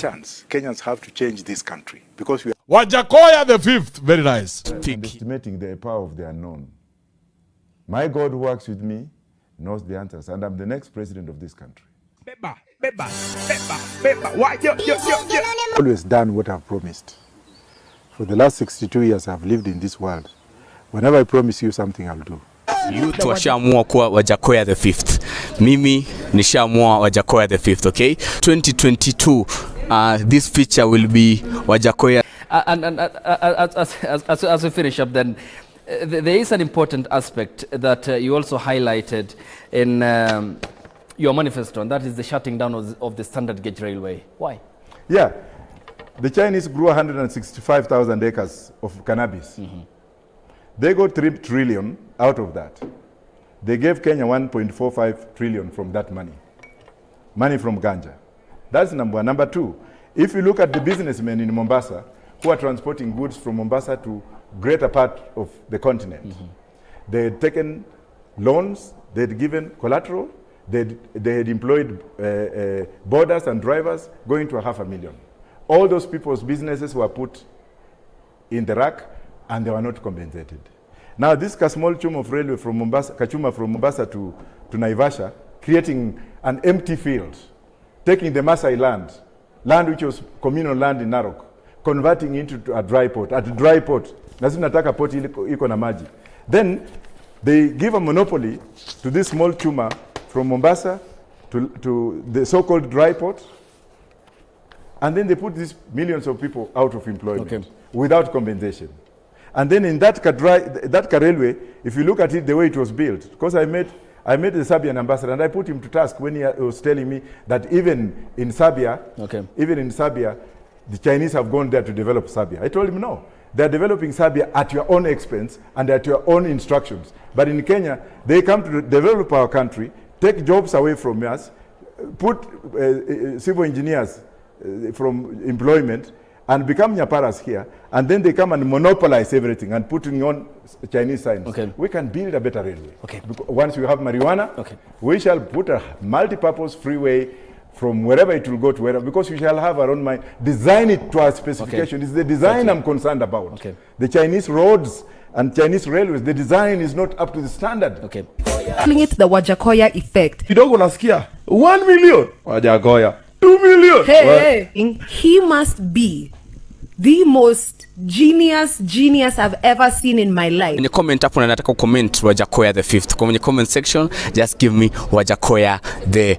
chance. Kenyans have to change this country because we are... Wajackoya the fifth, very nice. Underestimating the power of the unknown. My God who works with me knows the answers, and I'm the next president of this country. I've always done what I've promised. For the last 62 years I've lived in this world. Whenever I promise you something, I'll do. Youth washaamua kuwa Wajackoya the fifth. Mimi nishaamua Wajackoya the fifth, okay? 2022, this feature will be Wajackoya. And as we finish up then, there is an important aspect that you also highlighted in your manifesto, and that is the shutting down of the standard gauge railway. Why? Yeah, the Chinese grew 165,000 acres of cannabis. Mm-hmm. They got 3 trillion out of that. They gave Kenya 1.45 trillion from that money. Money from ganja. That's number one. Number two, if you look at the businessmen in Mombasa who are transporting goods from Mombasa to greater part of the continent, mm-hmm. They had taken loans, they had given collateral, they had employed boarders and drivers going to 500,000. All those people's businesses were put in the rack and they were not compensated. Now this small chum of railway from Mombasa, Kachuma from Mombasa to Naivasha, creating an empty field, taking the Masai land which was communal land in Narok, converting into a dry port. At a dry port, nataka port iko na maji. Then they give a monopoly to this small chuma from Mombasa to the so-called dry port, and then they put these millions of people out of employment without compensation. And then in that railway, if you look at it the way it was built, because I met the Serbian ambassador and I put him to task when he was telling me that even in Serbia, the Chinese have gone there to develop Serbia. I told him no, they're developing Serbia at your own expense and at your own instructions. But in Kenya, they come to develop our country, take jobs away from us, put civil engineers from employment, and become nyaparas here, and then they come and monopolize everything and putting on Chinese signs. Okay. We can build a better railway. Okay. Once you have marijuana, we shall put a multi-purpose freeway from wherever it will go to wherever, because we shall have our own mind, design it to our specification. It's the design I'm concerned about. Okay. The Chinese roads and Chinese railways, the design is not up to the standard. Okay. Calling it the Wajackoya effect. Kidogo nasikia 1 million Wajackoya, 2 million. Hey, he must be the most genius I've ever seen in my life. In the comment hapo na nataka comment Wajackoya the fifth. Kwenye comment section, just give me Wajackoya the